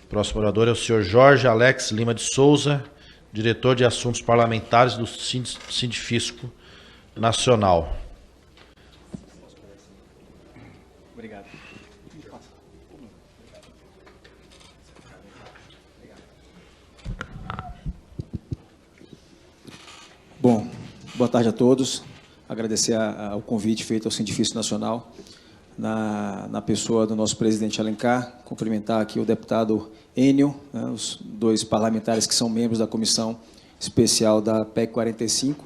Próximo orador é o senhor Jorge Alex Lima de Souza, diretor de Assuntos Parlamentares do Sindifisco Nacional. Obrigado. Bom, boa tarde a todos. Agradecer ao convite feito ao Sindifisco Nacional, na pessoa do nosso presidente Alencar, cumprimentar aqui o deputado Enio, né, os dois parlamentares que são membros da comissão especial da PEC 45.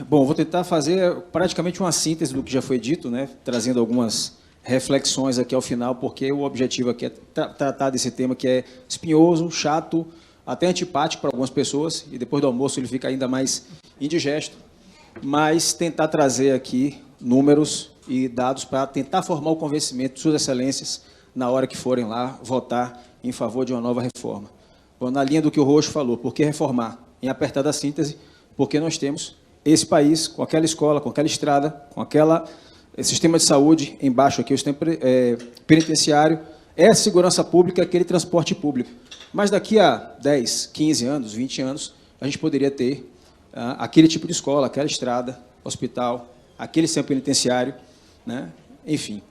Bom, vou tentar fazer praticamente uma síntese do que já foi dito, né, trazendo algumas reflexões aqui ao final, porque o objetivo aqui é tratar desse tema que é espinhoso, chato, até antipático para algumas pessoas, e depois do almoço ele fica ainda mais indigesto, mas tentar trazer aqui números e dados para tentar formar o convencimento de suas excelências na hora que forem lá votar em favor de uma nova reforma. Bom, na linha do que o Roxo falou, por que reformar? Em apertada síntese, porque nós temos esse país com aquela escola, com aquela estrada, com aquele sistema de saúde, embaixo aqui o sistema penitenciário, segurança pública, aquele transporte público. Mas daqui a 10, 15 anos, 20 anos, a gente poderia ter aquele tipo de escola, aquela estrada, hospital, aquele sistema penitenciário, né? Enfim.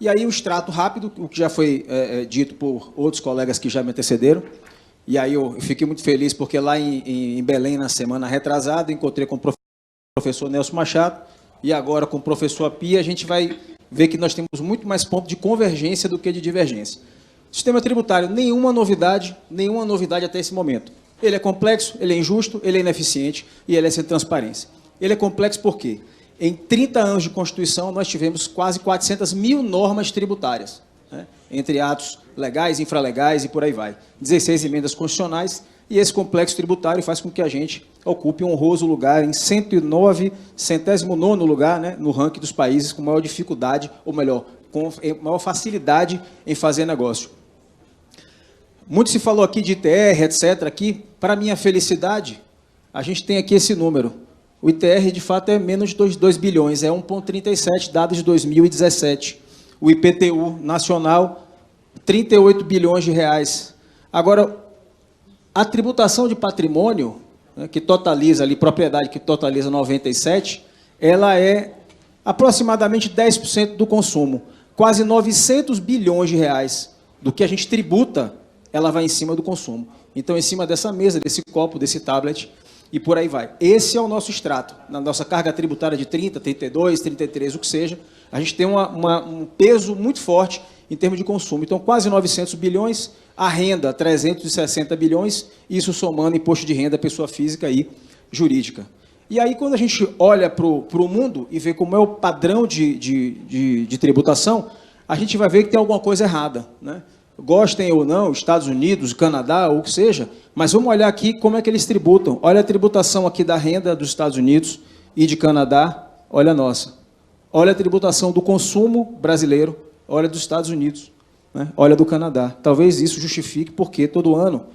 E aí o extrato rápido, o que já foi dito por outros colegas que já me antecederam, e aí eu fiquei muito feliz, porque lá em Belém, na semana retrasada, encontrei com o professor Nelson Machado, e agora com o professor Pia, a gente vai ver que nós temos muito mais ponto de convergência do que de divergência. Sistema tributário, nenhuma novidade até esse momento. Ele é complexo, ele é injusto, ele é ineficiente e ele é sem transparência. Ele é complexo por quê? Em 30 anos de Constituição, nós tivemos quase 400 mil normas tributárias, né? Entre atos legais, infralegais e por aí vai. 16 emendas constitucionais, e esse complexo tributário faz com que a gente ocupe um honroso lugar em 109º lugar, né, no ranking dos países com maior dificuldade, ou melhor, com maior facilidade em fazer negócio. Muito se falou aqui de ITR, etc. Aqui, para minha felicidade, a gente tem aqui esse número. O ITR, de fato, é menos de 2 bilhões, é 1,37, dados de 2017. O IPTU nacional, 38 bilhões de reais. Agora, a tributação de patrimônio, né, que totaliza ali, propriedade que totaliza 97, ela é aproximadamente 10% do consumo. Quase 900 bilhões de reais do que a gente tributa, ela vai em cima do consumo. Então, em cima dessa mesa, desse copo, desse tablet, e por aí vai. Esse é o nosso extrato. Na nossa carga tributária de 30, 32, 33, o que seja, a gente tem um peso muito forte em termos de consumo. Então, quase 900 bilhões, a renda, 360 bilhões, isso somando imposto de renda, pessoa física e jurídica. E aí, quando a gente olha para o mundo e vê como é o padrão de tributação, a gente vai ver que tem alguma coisa errada, né? Gostem ou não, Estados Unidos, Canadá, ou o que seja, mas vamos olhar aqui como é que eles tributam. Olha a tributação aqui da renda dos Estados Unidos e de Canadá, olha a nossa. Olha a tributação do consumo brasileiro, olha dos Estados Unidos, né? Olha do Canadá. Talvez isso justifique porque todo ano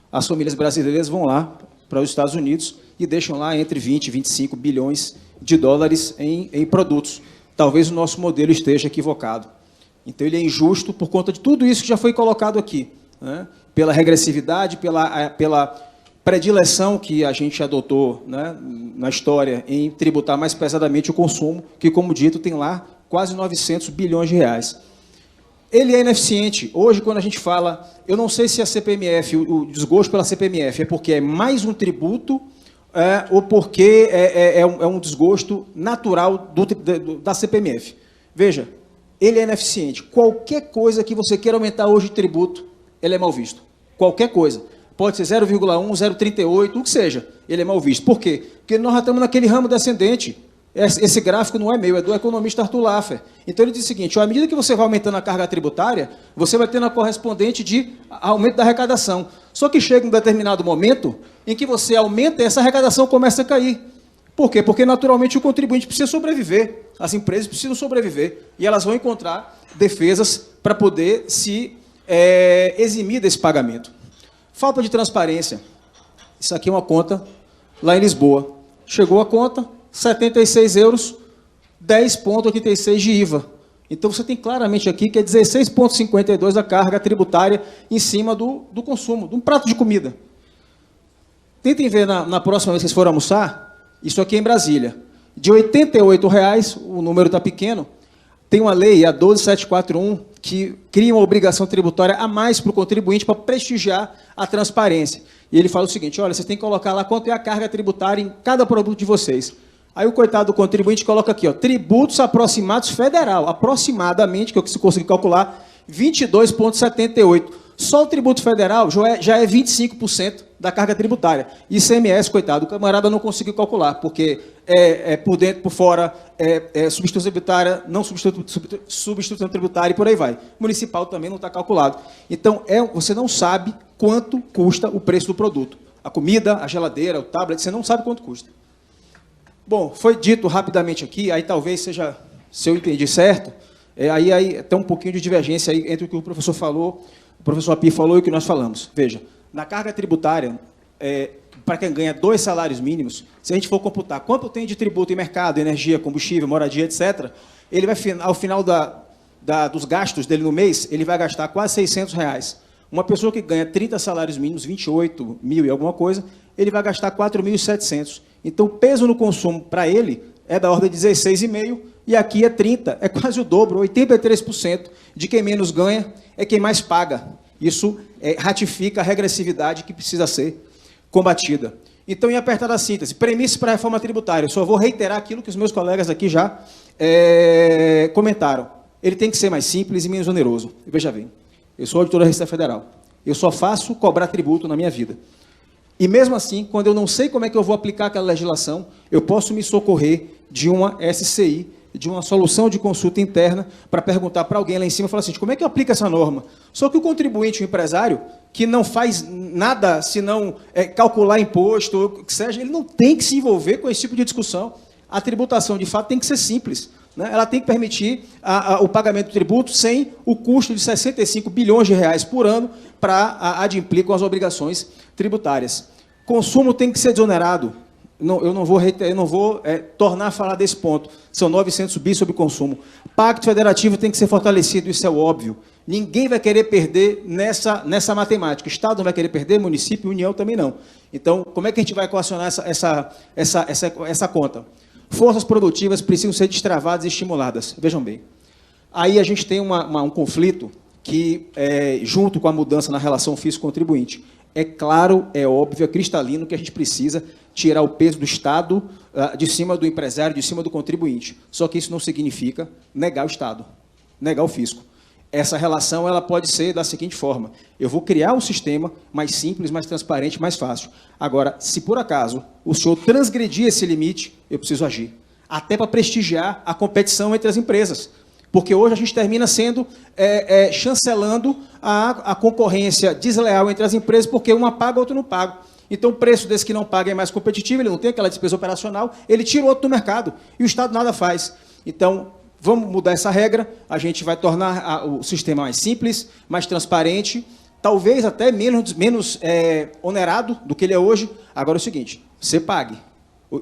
as famílias brasileiras vão lá para os Estados Unidos e deixam lá entre 20 e 25 bilhões de dólares em produtos. Talvez o nosso modelo esteja equivocado. Então, ele é injusto por conta de tudo isso que já foi colocado aqui, né? Pela regressividade, pela predileção que a gente adotou, né, na história em tributar mais pesadamente o consumo, que, como dito, tem lá quase 900 bilhões de reais. Ele é ineficiente. Hoje, quando a gente fala, eu não sei se a CPMF, o desgosto pela CPMF é porque é mais um tributo ou porque é um desgosto natural da CPMF. Veja, ele é ineficiente. Qualquer coisa que você queira aumentar hoje de tributo, ele é mal visto. Qualquer coisa. Pode ser 0,1, 0,38, o que seja, ele é mal visto. Por quê? Porque nós já estamos naquele ramo descendente. Esse gráfico não é meu, é do economista Arthur Laffer. Então, ele diz o seguinte, à medida que você vai aumentando a carga tributária, você vai tendo a correspondente de aumento da arrecadação. Só que chega um determinado momento em que você aumenta e essa arrecadação começa a cair. Por quê? Porque, naturalmente, o contribuinte precisa sobreviver. As empresas precisam sobreviver. E elas vão encontrar defesas para poder se eximir desse pagamento. Falta de transparência. Isso aqui é uma conta lá em Lisboa. Chegou a conta, 76 euros, 10,86 de IVA. Então, você tem claramente aqui que é 16,52 da carga tributária em cima do consumo, de um prato de comida. Tentem ver na próxima vez que vocês forem almoçar, isso aqui é em Brasília. De R$ 88,00, o número está pequeno, tem uma lei, a 12741, que cria uma obrigação tributária a mais para o contribuinte para prestigiar a transparência. E ele fala o seguinte, olha, vocês têm que colocar lá quanto é a carga tributária em cada produto de vocês. Aí o coitado do contribuinte coloca aqui, ó, tributos aproximados federal, aproximadamente, que é o que se conseguir calcular, 22,78. Só o tributo federal já é 25% da carga tributária. ICMS, coitado, o camarada não conseguiu calcular, porque por dentro, por fora, substituição tributária, não substituição tributária e por aí vai. Municipal também não está calculado. Então, você não sabe quanto custa o preço do produto. A comida, a geladeira, o tablet, você não sabe quanto custa. Bom, foi dito rapidamente aqui, aí talvez seja, se eu entendi certo, aí tem um pouquinho de divergência aí entre o que o professor falou, o professor Api falou e o que nós falamos. Veja, na carga tributária, para quem ganha 2 salários mínimos, se a gente for computar quanto tem de tributo em mercado, energia, combustível, moradia, etc., ele vai, ao final dos gastos dele no mês, ele vai gastar quase R$600. Uma pessoa que ganha 30 salários mínimos, 28 mil e alguma coisa, ele vai gastar 4.700. Então, o peso no consumo para ele é da ordem de 16,5, e aqui é 30, é quase o dobro, 83% de quem menos ganha é quem mais paga. Isso ratifica a regressividade que precisa ser combatida. Então, em apertada síntese, premissa para a reforma tributária. Eu só vou reiterar aquilo que os meus colegas aqui já comentaram. Ele tem que ser mais simples e menos oneroso. Veja bem, eu sou auditor da Receita Federal. Eu só faço cobrar tributo na minha vida. E mesmo assim, quando eu não sei como é que eu vou aplicar aquela legislação, eu posso me socorrer de uma SCI, de uma solução de consulta interna, para perguntar para alguém lá em cima, falar assim, como é que eu aplico essa norma? Só que o contribuinte, o empresário, que não faz nada senão calcular imposto, o que seja, ele não tem que se envolver com esse tipo de discussão. A tributação, de fato, tem que ser simples, né? Ela tem que permitir o pagamento do tributo sem o custo de 65 bilhões de reais por ano para adimplir com as obrigações tributárias. Consumo tem que ser desonerado. Eu não vou tornar a falar desse ponto. São 900 bi sobre consumo. Pacto federativo tem que ser fortalecido, isso é óbvio. Ninguém vai querer perder nessa matemática. Estado não vai querer perder, município, União também não. Então, como é que a gente vai equacionar essa conta? Forças produtivas precisam ser destravadas e estimuladas. Vejam bem. Aí a gente tem um conflito que, junto com a mudança na relação fisco-contribuinte, é claro, é óbvio, é cristalino que a gente precisa tirar o peso do Estado de cima do empresário, de cima do contribuinte. Só que isso não significa negar o Estado, negar o fisco. Essa relação ela pode ser da seguinte forma. Eu vou criar um sistema mais simples, mais transparente, mais fácil. Agora, se por acaso o senhor transgredir esse limite, eu preciso agir. Até para prestigiar a competição entre as empresas. Porque hoje a gente termina chancelando a concorrência desleal entre as empresas, porque uma paga, outra não paga. Então, o preço desse que não paga é mais competitivo, ele não tem aquela despesa operacional, ele tira o outro do mercado, e o Estado nada faz. Então, vamos mudar essa regra, a gente vai tornar o sistema mais simples, mais transparente, talvez até menos onerado do que ele é hoje. Agora é o seguinte, você pague,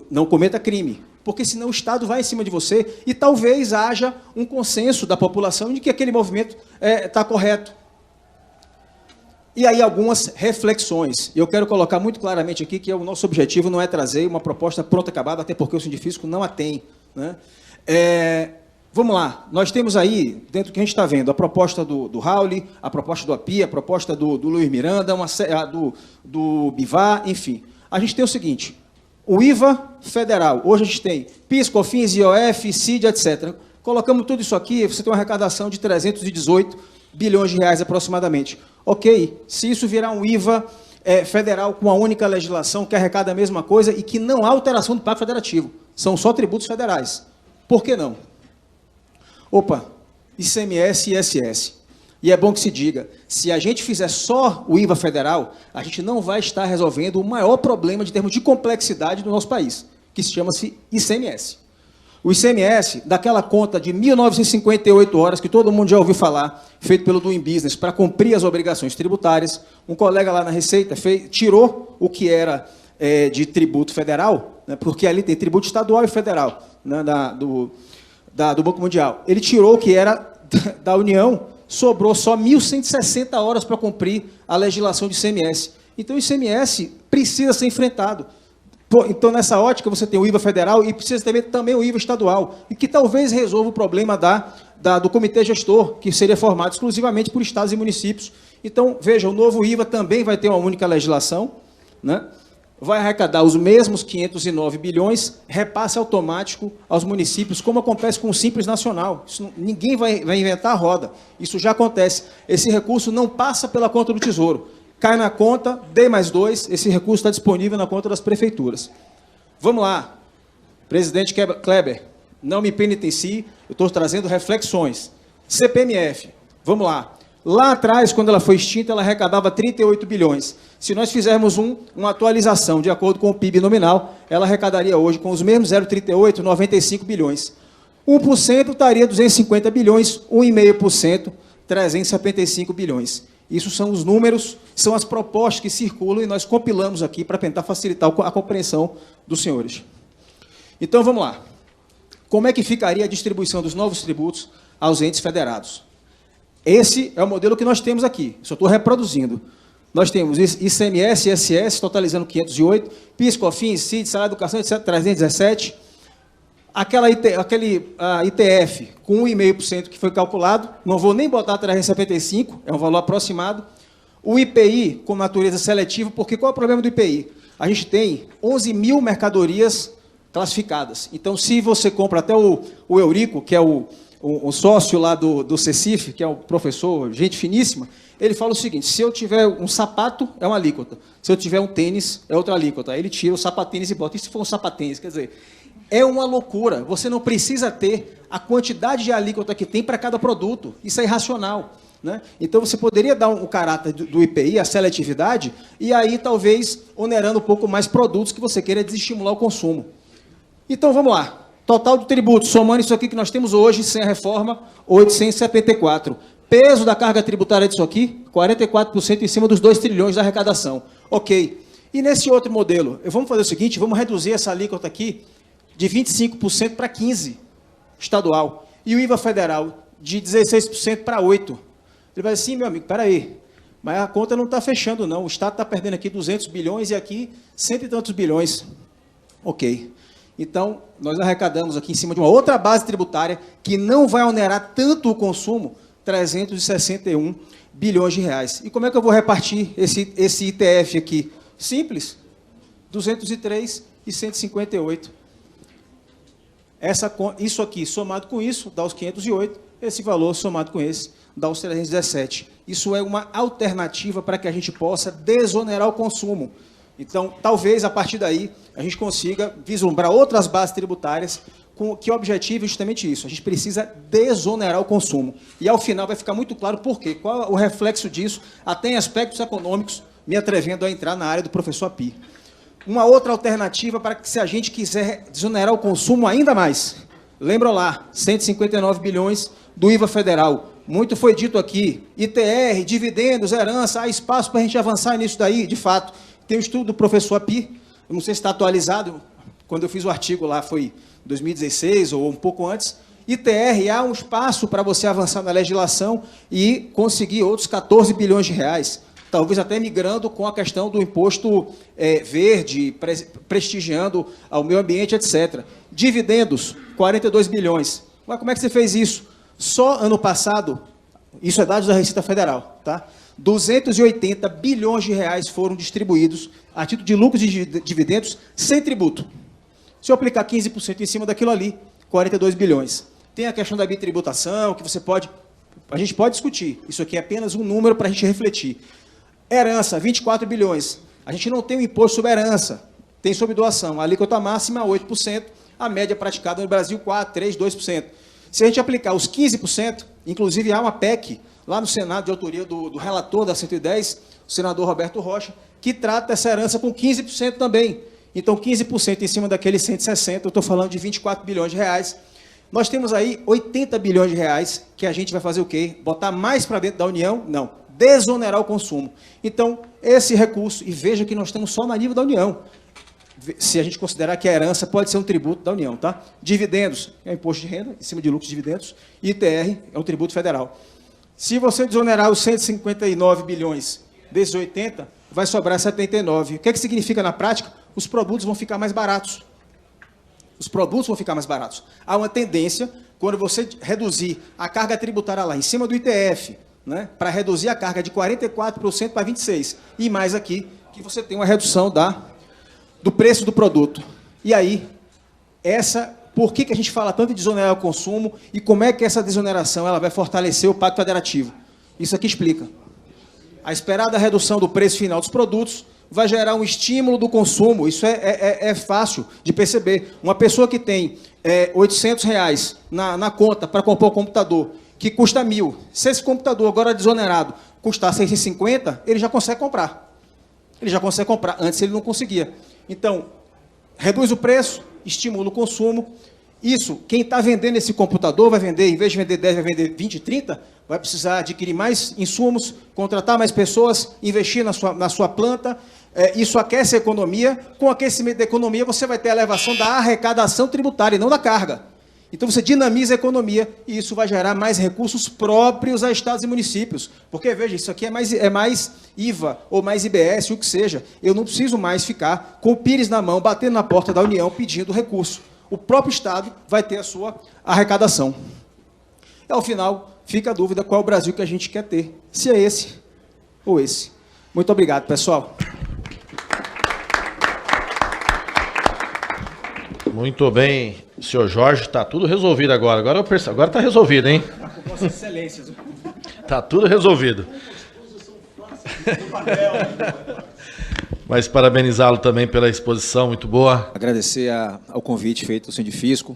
não cometa crime, porque senão o Estado vai em cima de você e talvez haja um consenso da população de que aquele movimento está correto. E aí algumas reflexões. Eu quero colocar muito claramente aqui que o nosso objetivo não é trazer uma proposta pronta acabada, até porque o Sindifisco não a tem, né? Vamos lá, nós temos aí, dentro do que a gente está vendo, a proposta do Rauli, a proposta do API, a proposta do Luiz Miranda, do Bivar, enfim. A gente tem o seguinte, o IVA federal, hoje a gente tem PIS, COFINS, IOF, CID, etc. Colocamos tudo isso aqui, você tem uma arrecadação de 318 bilhões de reais aproximadamente. Ok, se isso virar um IVA federal com a única legislação que arrecada a mesma coisa e que não há alteração do Pacto Federativo, são só tributos federais. Por que não? Opa, ICMS e ISS. E é bom que se diga, se a gente fizer só o IVA federal, a gente não vai estar resolvendo o maior problema de termos de complexidade do nosso país, que se chama-se ICMS. O ICMS, daquela conta de 1.958 horas, que todo mundo já ouviu falar, feito pelo Doing Business, para cumprir as obrigações tributárias, um colega lá na Receita tirou o que era de tributo federal, né, porque ali tem tributo estadual e federal, né, do Banco Mundial. Ele tirou o que era da União, sobrou só 1.160 horas para cumprir a legislação de ICMS. Então, o ICMS precisa ser enfrentado. Então, nessa ótica, você tem o IVA federal e precisa ter também o IVA estadual, e que talvez resolva o problema do comitê gestor, que seria formado exclusivamente por estados e municípios. Então, veja, o novo IVA também vai ter uma única legislação, né? Vai arrecadar os mesmos 509 bilhões, repasse automático aos municípios, como acontece com o Simples Nacional. Ninguém vai inventar a roda. Isso já acontece. Esse recurso não passa pela conta do Tesouro. Cai na conta, D+2, esse recurso está disponível na conta das prefeituras. Vamos lá. Presidente Kleber, não me penitencie, eu estou trazendo reflexões. CPMF, vamos lá. Lá atrás, quando ela foi extinta, ela arrecadava 38 bilhões. Se nós fizermos uma atualização de acordo com o PIB nominal, ela arrecadaria hoje, com os mesmos 0,38, 95 bilhões. 1% estaria 250 bilhões, 1,5%, 375 bilhões. Isso são os números, são as propostas que circulam e nós compilamos aqui para tentar facilitar a compreensão dos senhores. Então, vamos lá. Como é que ficaria a distribuição dos novos tributos aos entes federados? Esse é o modelo que nós temos aqui, só estou reproduzindo. Nós temos ICMS e ISS, totalizando 508, PIS, COFINS, CID, salário de educação, etc., 317. Aquele ITF com 1,5% que foi calculado, não vou nem botar 375, é um valor aproximado. O IPI com natureza seletiva, porque qual é o problema do IPI? A gente tem 11 mil mercadorias classificadas. Então, se você compra até o Eurico, que é o sócio lá do CECIF, que é o professor, gente finíssima, ele fala o seguinte: se eu tiver um sapato, é uma alíquota. Se eu tiver um tênis, é outra alíquota. Aí ele tira o sapatênis e bota. E se for um sapatênis? Quer dizer, é uma loucura. Você não precisa ter a quantidade de alíquota que tem para cada produto. Isso é irracional, né? Então, você poderia dar um caráter do IPI, a seletividade, e aí talvez onerando um pouco mais produtos que você queira desestimular o consumo. Então, vamos lá. Total de tributos, somando isso aqui que nós temos hoje, sem a reforma, 874. Peso da carga tributária disso aqui, 44% em cima dos 2 trilhões da arrecadação. Ok. E nesse outro modelo, vamos fazer o seguinte, vamos reduzir essa alíquota aqui de 25% para 15% estadual. E o IVA federal de 16% para 8%. Ele vai dizer assim, meu amigo, peraí, mas a conta não está fechando não, o Estado está perdendo aqui 200 bilhões e aqui 100 e tantos bilhões. Ok. Então, nós arrecadamos aqui em cima de uma outra base tributária que não vai onerar tanto o consumo, 361 bilhões de reais. E como é que eu vou repartir esse ITF aqui? Simples, 203 e 158. Isso aqui, somado com isso, dá os 508, esse valor, somado com esse, dá os 317. Isso é uma alternativa para que a gente possa desonerar o consumo. Então, talvez, a partir daí, a gente consiga vislumbrar outras bases tributárias com que o objetivo é justamente isso. A gente precisa desonerar o consumo. E, ao final, vai ficar muito claro por quê. Qual é o reflexo disso, até em aspectos econômicos, me atrevendo a entrar na área do professor Api. Uma outra alternativa para que, se a gente quiser desonerar o consumo ainda mais, lembra lá, 159 bilhões do IVA federal. Muito foi dito aqui, ITR, dividendos, herança, há espaço para a gente avançar nisso daí, de fato. Tem o estudo do professor Api, eu não sei se está atualizado, quando eu fiz o artigo lá foi 2016 ou um pouco antes. ITR, há um espaço para você avançar na legislação e conseguir outros 14 bilhões de reais, talvez até migrando com a questão do imposto verde, prestigiando ao meio ambiente, etc. Dividendos, 42 bilhões. Mas como é que você fez isso? Só ano passado, isso é dados da Receita Federal, tá? 280 bilhões de reais foram distribuídos a título de lucros e dividendos sem tributo. Se eu aplicar 15% em cima daquilo ali, 42 bilhões. Tem a questão da bitributação, que a gente pode discutir. Isso aqui é apenas um número para a gente refletir. Herança, 24 bilhões. A gente não tem um imposto sobre herança. Tem sobre doação. A alíquota máxima, 8%. A média praticada no Brasil, 4%, 3%, 2%. Se a gente aplicar os 15%, inclusive há uma PEC lá no Senado, de autoria do relator da 110, o senador Roberto Rocha, que trata essa herança com 15% também. Então, 15% em cima daqueles 160, eu estou falando de 24 bilhões de reais. Nós temos aí 80 bilhões de reais, que a gente vai fazer o quê? Botar mais para dentro da União? Não. Desonerar o consumo. Então, esse recurso, e veja que nós estamos só no nível da União, se a gente considerar que a herança pode ser um tributo da União, tá? Dividendos é imposto de renda, em cima de lucros e dividendos, e ITR é um tributo federal. Se você desonerar os 159 bilhões desses 80, vai sobrar 79. O que é que significa na prática? Os produtos vão ficar mais baratos. Os produtos vão ficar mais baratos. Há uma tendência, quando você reduzir a carga tributária lá em cima do ITF, né, para reduzir a carga de 44% para 26%, e mais aqui, que você tem uma redução do preço do produto. E aí, por que a gente fala tanto de desonerar o consumo e como é que essa desoneração ela vai fortalecer o Pacto Federativo? Isso aqui explica. A esperada redução do preço final dos produtos vai gerar um estímulo do consumo. Isso é fácil de perceber. Uma pessoa que tem R$800 na conta para comprar um computador que custa 1.000, se esse computador agora desonerado custar 650, ele já consegue comprar. Ele já consegue comprar. Antes ele não conseguia. Então, reduz o preço, estimula o consumo. Isso, quem está vendendo esse computador vai vender, em vez de vender 10, vai vender 20, 30, vai precisar adquirir mais insumos, contratar mais pessoas, investir na sua planta. Isso aquece a economia. Com o aquecimento da economia, você vai ter a elevação da arrecadação tributária, e não da carga. Então, você dinamiza a economia e isso vai gerar mais recursos próprios a estados e municípios. Porque, veja, isso aqui é mais IVA ou mais IBS, o que seja. Eu não preciso mais ficar com o pires na mão, batendo na porta da União, pedindo recurso. O próprio Estado vai ter a sua arrecadação. E, ao final, fica a dúvida qual é o Brasil que a gente quer ter. Se é esse ou esse. Muito obrigado, pessoal. Muito bem, senhor Jorge, está tudo resolvido agora. Agora está resolvido, hein? Com Vossa Excelência. Está tudo resolvido. Mas parabenizá-lo também pela exposição, muito boa. Agradecer ao convite feito ao Sindifisco.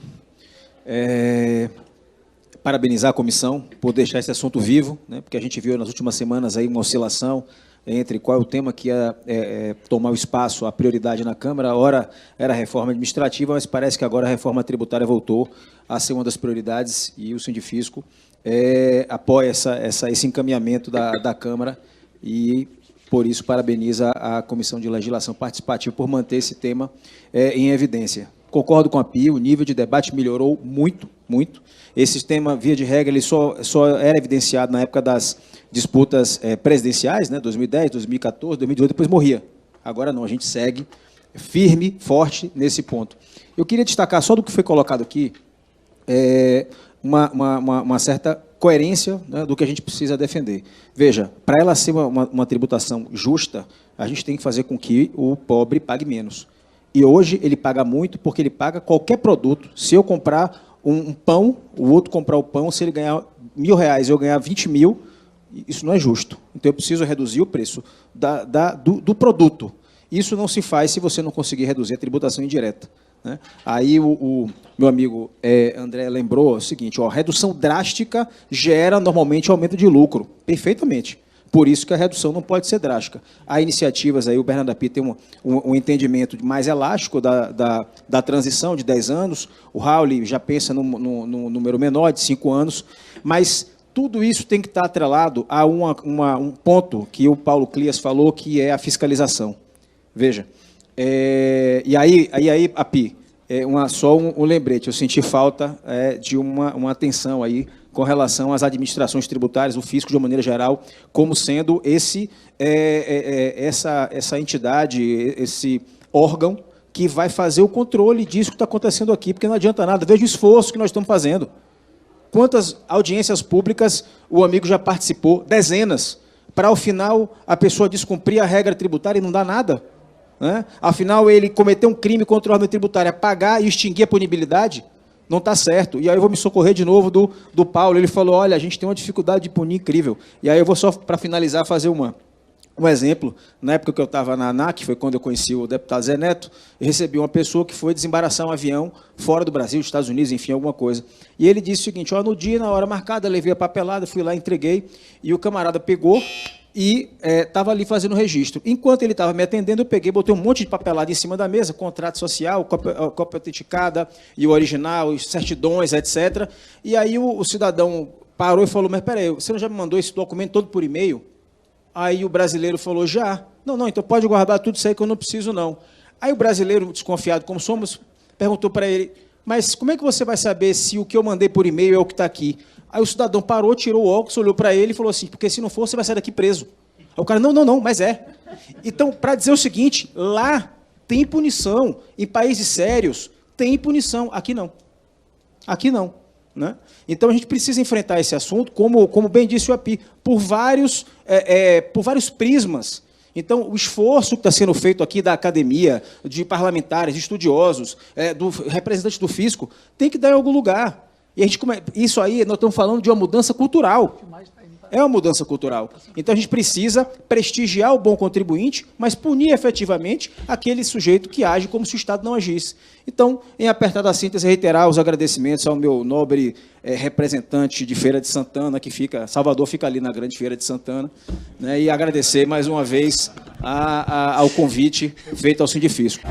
Parabenizar a comissão por deixar esse assunto vivo, né, porque a gente viu nas últimas semanas aí uma oscilação entre qual é o tema que ia tomar o espaço, a prioridade na Câmara. Ora era a reforma administrativa, mas parece que agora a reforma tributária voltou a ser uma das prioridades e o Sindifisco apoia esse encaminhamento da Câmara e, por isso, parabeniza a Comissão de Legislação Participativa por manter esse tema em evidência. Concordo com a Pia, o nível de debate melhorou muito, muito. Esse tema, via de regra, ele só era evidenciado na época das disputas presidenciais, né, 2010, 2014, 2018, depois morria. Agora não, a gente segue firme, forte nesse ponto. Eu queria destacar só do que foi colocado aqui, uma certa coerência, né, do que a gente precisa defender. Veja, para ela ser uma tributação justa, a gente tem que fazer com que o pobre pague menos. E hoje ele paga muito porque ele paga qualquer produto. Se eu comprar um pão, o outro comprar o pão, se ele ganhar R$1.000 e eu ganhar 20 mil, isso não é justo. Então, eu preciso reduzir o preço do produto. Isso não se faz se você não conseguir reduzir a tributação indireta, né? Aí o meu amigo André lembrou o seguinte, redução drástica gera normalmente aumento de lucro. Perfeitamente. Por isso que a redução não pode ser drástica. Há iniciativas, aí o Bernardo Api tem um entendimento mais elástico da transição de 10 anos, o Raul já pensa num número menor, de 5 anos, mas tudo isso tem que estar atrelado a um ponto que o Paulo Clias falou, que é a fiscalização. Veja, e aí Api, só um lembrete, eu senti falta de uma atenção aí com relação às administrações tributárias, o fisco de uma maneira geral, como sendo essa entidade, esse órgão que vai fazer o controle disso que está acontecendo aqui, porque não adianta nada. Veja o esforço que nós estamos fazendo. Quantas audiências públicas o amigo já participou? Dezenas. Para, ao final, a pessoa descumprir a regra tributária e não dá nada, né? Afinal, ele cometeu um crime contra o órgão tributário, pagar e extinguir a punibilidade, não está certo. E aí eu vou me socorrer de novo do Paulo. Ele falou, olha, a gente tem uma dificuldade de punir incrível. E aí eu vou só, para finalizar, fazer um exemplo. Na época que eu estava na ANAC, foi quando eu conheci o deputado Zé Neto, eu recebi uma pessoa que foi desembaraçar um avião fora do Brasil, dos Estados Unidos, enfim, alguma coisa. E ele disse o seguinte, no dia, na hora marcada, levei a papelada, fui lá, entreguei, e o camarada pegou e estava ali fazendo o registro. Enquanto ele estava me atendendo, eu peguei, botei um monte de papelada em cima da mesa, contrato social, cópia autenticada, e o original, os certidões, etc. E aí o cidadão parou e falou, mas peraí, você não já me mandou esse documento todo por e-mail? Aí o brasileiro falou, já. Não, então pode guardar tudo isso aí que eu não preciso, não. Aí o brasileiro, desconfiado como somos, perguntou para ele, mas como é que você vai saber se o que eu mandei por e-mail é o que está aqui? Aí o cidadão parou, tirou o óculos, olhou para ele e falou assim, porque se não for, você vai sair daqui preso. Aí o cara, não, mas é. Então, para dizer o seguinte, lá tem punição, em países sérios tem punição, aqui não. Aqui não. Né? Então, a gente precisa enfrentar esse assunto, como bem disse o Api, por vários prismas. Então, o esforço que está sendo feito aqui da academia, de parlamentares, de estudiosos, do representante do fisco, tem que dar em algum lugar. E a gente, isso aí, nós estamos falando de uma mudança cultural. É uma mudança cultural. Então, a gente precisa prestigiar o bom contribuinte, mas punir efetivamente aquele sujeito que age como se o Estado não agisse. Então, em apertada síntese, reiterar os agradecimentos ao meu nobre representante de Feira de Santana, que fica, Salvador fica ali na grande Feira de Santana, né, e agradecer mais uma vez ao convite feito ao Sindifisco.